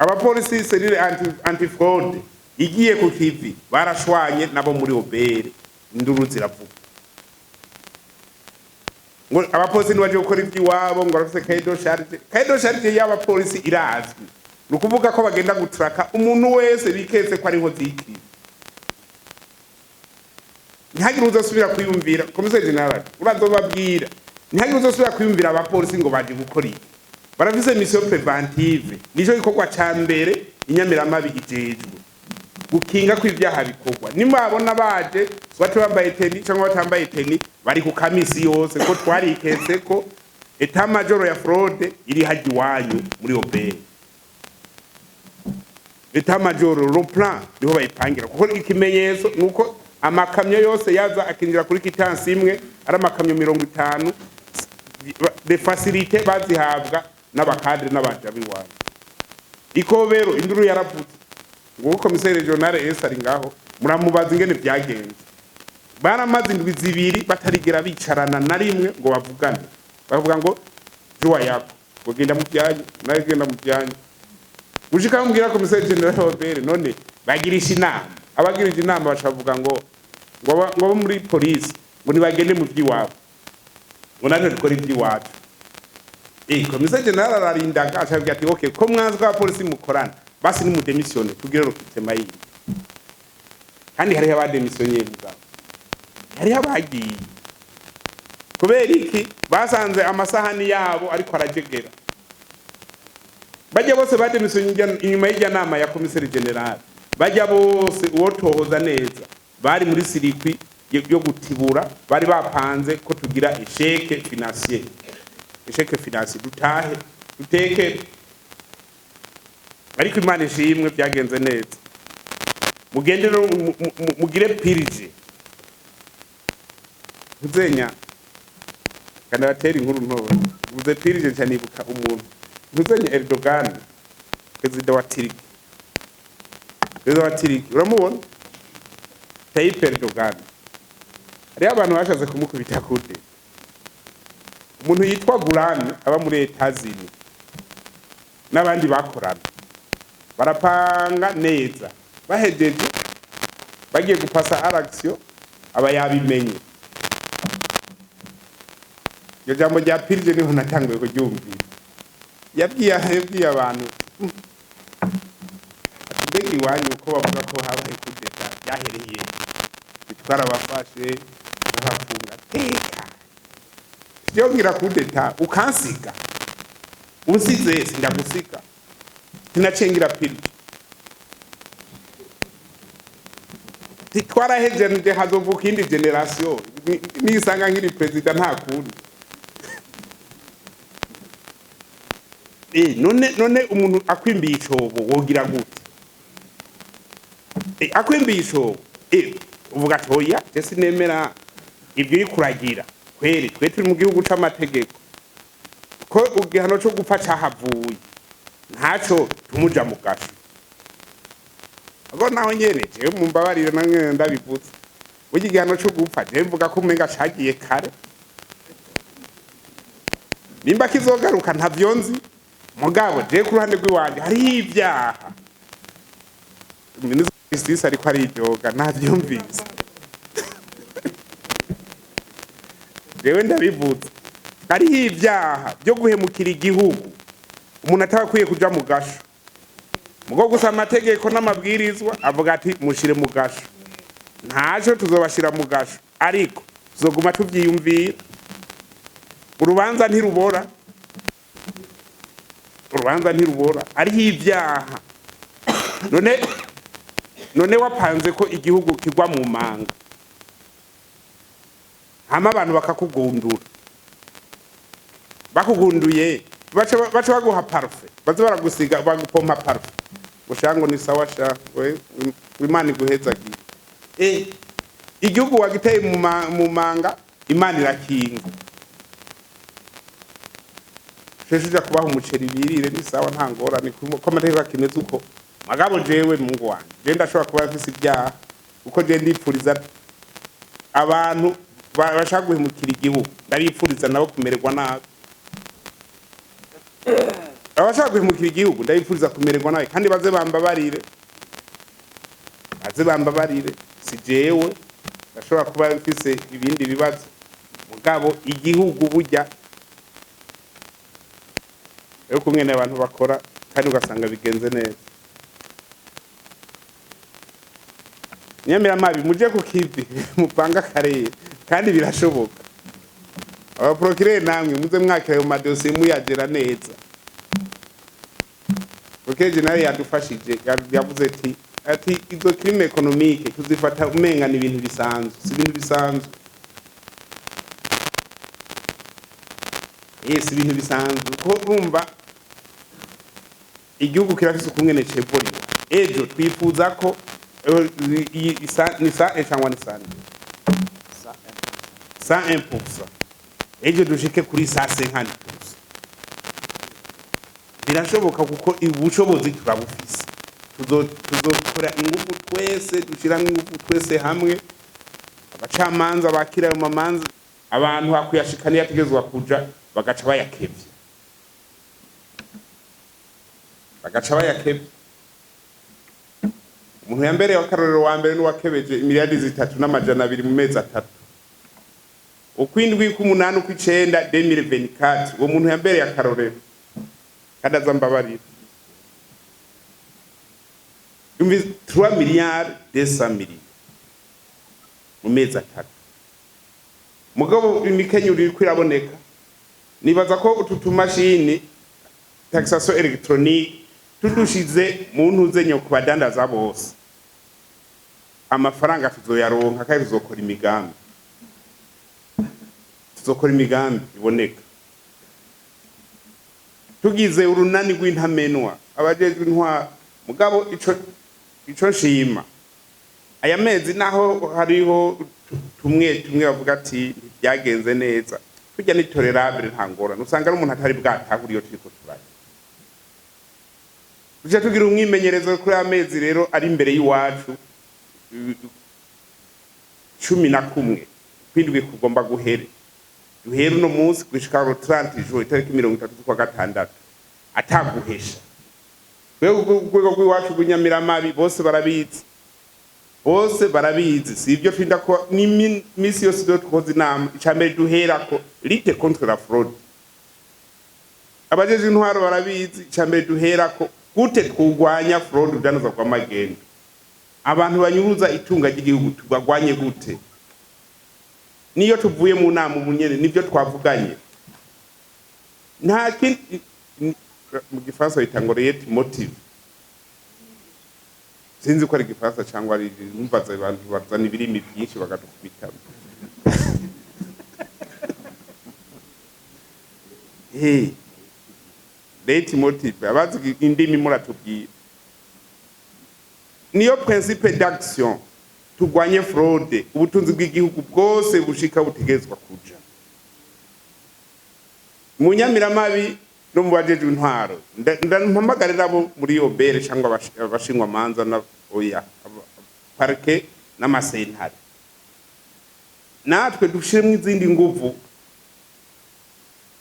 abapolisi serire anti fraud igiye ku kivi barashwanye nabo muri OBR induru ziravuga ngo abapolisi nibaje gukora iby'iwabo ngo barafise kaido charge y'abapolisi irazwi nukuvuga ko bagenda gutraka umuntu wese biketse ko ari nkozi y'ikibi ntihagire uzosubira kwiyumvira komiseri general urazobabwira ntihagire uzosubira kwiyumvira abapolisi ngo baje gukora iki barafise mission preventive nico gikorwa ca mbere inyamiramabi ijejwe gukinga kw'ivyaha bikorwa nimabona baje swate bambaye teni cyangwa batambaye teni bari ku kamisi yose ko twariketse ko Etat Major ya fraude iri haji wanyu muri OBR Etat Major le plan niho bayipangira kuko ikimenyetso nuko amakamyo yose yaza akinjira kuri kitansi imwe ari amakamyo 50 de facilité bazihabwa n'abakadre n'abajabi wanyu ikobero induru yaravutse ngo komiseri regional ari ngaho muramubaza ingene byagenze baramaze indwi zibiri batarigera bicarana na rimwe ngo bavugane bavuga ngo joa yako ngo genda mu byanyu nawe genda mu byanyu ushika mbwira komiseri general OBR none bagirisha inama abagirije inama bashavuga ngo muri police ngo nibagende mu by'iwabo ngo naje dukora iby'iwacu komiseri general ararindaga ashavuga ati okay ko mwanzwa police mukorana basi ni mu démissionner tugire rokitema yindi kandi hari aba démissionner mugabo hari abagiye kubera iki basanze amasahani yabo ariko arajegera bajya bose bademissionner inyuma y'ijya nama ya komiseri general bajya bose uwotohoza neza bari muri sirikwi yo gutibura bari bapanze ko tugira échec financier dutahe duteke ariko Imana ishimwe byagenze neza mugende mugire pirije uzenya kandi batera inkuru ntoba uze pirije cyane ibuka umuntu uzenya Erdogan perezida wa Turiki uramubona Tayyip Erdogan ari abantu bashaze kumukubita kude umuntu yitwa Gulen aba muri Etazini n'abandi bakorana barapanga neza bahejeje bagiye gupasa araction aba yabimenye yo jambo rya pirije niho natanguye kuryumvira yabwiye abantu atubegi wanyu ko bavuga ko habaye kudeta yahereye bitwara abafashe bafunga teka yo ngira kudeta ukansiga unsize sindagusika tinachengira pirije titwara hejenje hazovuka indi generation nisanga nkiri president nta kundi none umuntu akwimbiye icobo wogira gute akwimbiye icobo uvuga toya je sinemera ibyo yikuragira kweri twe turi mu gihugu c'amategeko ko ugihano cyo gupfa cahavuye ntaco tumuja mu gasho abo naho nyene je mumbabarire namwe ndabivutse ugihano cyo gupfa je mvuga ko umenga cagiye kare nimba kizogaruka ntavyonzi mugabo je ku ruhande rw'iwanje hari ibyaha ministre ariko ari ibyoga ntavyumvise jewe ndabivutse hari ibyaha byo guhemukira igihugu umuntu atakwiye kuja mu gasho mugo gusa amategeko n'amabwirizwa avuga ati mushire mu gasho ntajo tuzobashira mu gasho ariko tuzoguma tuvyiyumvira urubanza ntirubora ari ibyaha none wapanze ko igihugu kigwa mu manga hama abantu bakakugundura bakugunduye baca baguha parfait baza baragusiga bagupompa parfait ushango ni sawa sha we Imana iguhezagiye igihugu wagiteye mu manga Imana irakinga sheshuja kubaho umuceri birire ni sawa nta ngorane ko amategeko akimeze uko magabo jewe Mungu wanje je ndashobora kuba afise ibyaha uko je ndipfuriza abantu bashaka guhemukira igihugu ndabipfuriza nabo kumererwa nabi abashaka guhemukira igihugu ndabifuriza kumererwa nawe kandi baze bambabarire si jewe bashobora kuba mfise ibindi bibazo mugabo igihugu burya rero kumwe n'abantu bakora kandi ugasanga bigenze neza. Nyamiramabi muje ku kivi mupanga kareye kandi birashoboka. Aba procureur namwe muze mwakira ayo madosiye muyagera neza. Procureur nawe yadufashije yavuze ati izo crime économique tuzifata umenga ni ibintu bisanzwe si ibintu bisanzwe. Si ibintu bisanzwe ko urumva igihugu kirafise ukungene ceborira ejo twifuza ko ni sa cyangwa ni sane 101% ejo dushike kuri 150%. Birashoboka kuko ubushobozi turabufise tuzokora ingufu twese dushiramo ingufu twese hamwe abacamanza bakira ayo mamanza abantu hakuyashikana yategezwa kuja bagaca bayakevye umuntu ya mbere wakarorero wa mbere n'uwakebeje miliyari 3.2 mu mezi 3 ukwindwi k'umunani ukw'icenda 2024 uwo muntu ya mbere yakarorero kandi azambabarira 3 miliyari 200 miliyoni mu mezi 3 mugabo imikenyo uri kwiraboneka nibaza ko utu tumashini taxation électronique tudushize mu ntuzenyo ku badandaza bose amafaranga tuzoyaronka kandi tuzokora imigambi iboneka tugize urunani rw'intamenwa abajejwe intwara mugabo ico nshima aya mezi naho hariho tumwe bavuga ati byagenze neza tujya ni tolerable ntangorana usanga ari umuntu atari bwatahura iyo turiko turaya tujya tugira umwimenyerezo kuri amezi rero ari imbere y'iwacu 11 kwindwi kugomba guhere duhere uno munsi gushika 30 jours itariki 30 kwa gatandatu ataguhesha rwego rw'iwacu rw'Inyamiramabi bose barabizi si ibyo twinda ko ni misi yose dukoze inama icambere duherako lutte contre la fraude abajeje intwaro barabizi icambere duherako gute twugwanya fraude udanoza kwa magendo abantu banyuruza itunga ry'igihugu tubagwanye gute niyo tuvuye mu nama umunyene nivyo twavuganye nta mu gifaransa bitangoreye motive sinzi ko ari gifaransa cyangwa ari numvaza abantu bazana ibirimi byinshi bagadukubitamo late motive abazi indimi muratubwira niyo principe d'action tugwanye fraude ubutunzi bw'igihugu bwose bushika butegezwa kuja mu Nyamiramabi no mu bajeje intwaro ndampamagarira abo muri OBR cyangwa abashingwa manza na oya parke n'amasentare natwe dushiremo izindi nguvu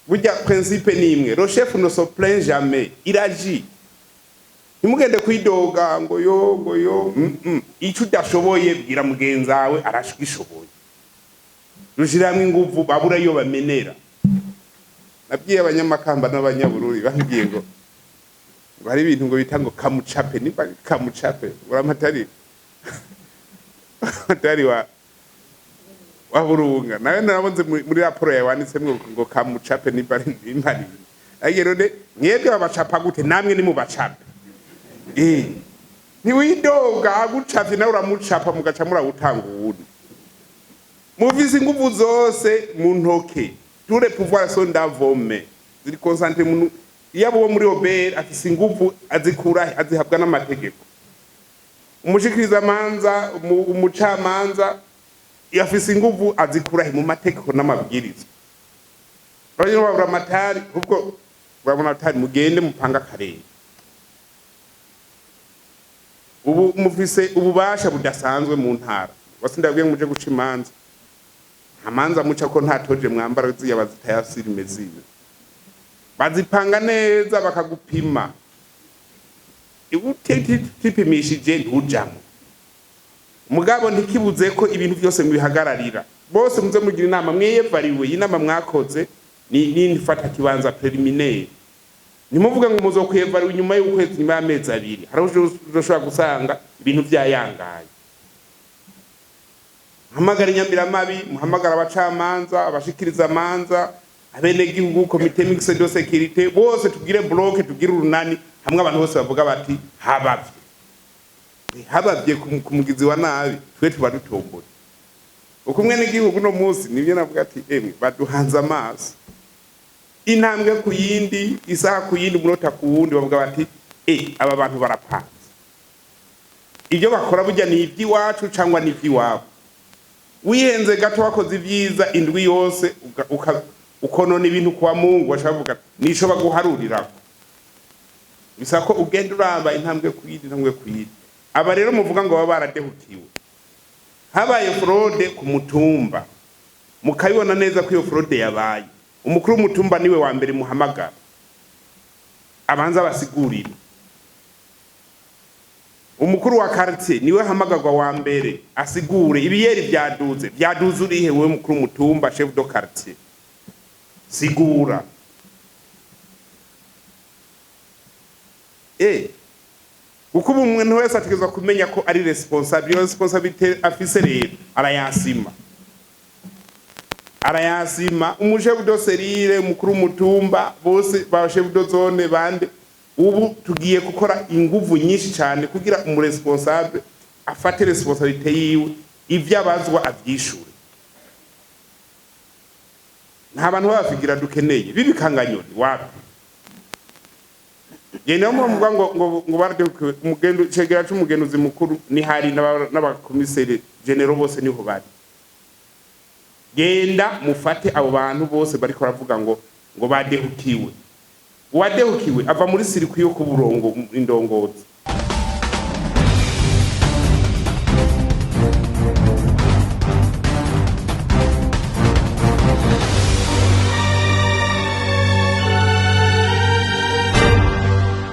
burya principe nimwe le chef ne se plaint jamais il agit nimugende kwidoga ngo yo icyo udashoboye bwira mugenzawe arashishoboye dushiramwe inguvu babura yo bamenera nabwiye abanyamakamba n'abanyabururi bambwiye ngo hari ibintu ngo bita ngo kamucape ni kamucape uramatari atari wa Burunga nawe narabonze muri raporo yawe wanditsemwe ngo kamucape ni bari impari agero ne mwebwe babacapa gute namwe ni mu bacape ni widoga agucapye nawe uramucapa mugaca murawutanga uwundi muvise inguvu zose mu ntoke tous les pouvoirs sont d'avome ziri concentré mu yabo muri OBR afise inguvu azikura azihabwa n'amategeko umushikiriza manza umucamanza yafise inguvu azikura mu mategeko n'amabwiriza rero babura amatari ubwo babona atari mugende mupanga karere ubu mufise ububasha budasanzwe mu ntara basindabwiye muje guca imanza amanza muca ko ntatoje mwambara ziyabazitayasiri mezibe bazipanga neza bakagupima tipimishije ntujamo mugabo ntikibuze ko ibintu byose mubihagararira bose muze mugira inama mwiyevariwe inama mwakoze ni nifata kibanza preliminaire nimuvuga ngo muzo kwiyevariwe nyuma y'ukwezi nyuma y'amezi abiri haraho uzoshobora gusanga ibintu byayangaye muhamagara Nyambiramabi muhamagara abacamanza abashikiriza amanza abene gihugu komite mixed de sécurité bose tugire bloke tugire urunani hamwe abantu bose bavuga bati habavye kumugizi wa nabi twe tuba dutombora ukumwe n'igihugu no munsi nibyo navuga ati emwe baduhanza amaso intambwe ku yindi isaha ku yindi munota ku wundi bavuga bati aba bantu barapanze ibyo bakora burya ni iby'iwacu cyangwa ni iby'iwabo wihenze gato wakoze ibyiza indwi yose ukonona ibintu kwa Mungu washavuga nisho baguharurirako bisa ko ugenda uramba intambwe ku yindi aba rero muvuga ngo baba baradehukiwe habaye fraude ku mutumba mukabibona neza ko iyo fraude yabaye umukuru w'umutumba niwe wa mbere muhamagara abanza basigurira umukuru wa quartier niwe hamagarwa wa mbere asigure ibiyeri byaduze urihe wewe mukuru w'umutumba chef de quartier sigura uko umuntu wese ategezwa kumenya ko ari responsabilité afise rero arayasima umushefu de serire mukuru w'umutumba bose ba chef de zone bande ubu tugiye gukora inguvu nyinshi cyane kugira umuresponsable afate responsabilité yiwe ivyabazwa avyishure nta bantu bafigira dukeneye bibikanganyoni wapi yene muvuga ngo baradehukiwe umugendo cegera c'umugenuzi mukuru ni hari n'abakomiseri general bose niho bari genda mufate abo bantu bose bariko baravuga ngo badehukiwe uwadehukiwe ava muri sirikwi yo kuburongo indongozi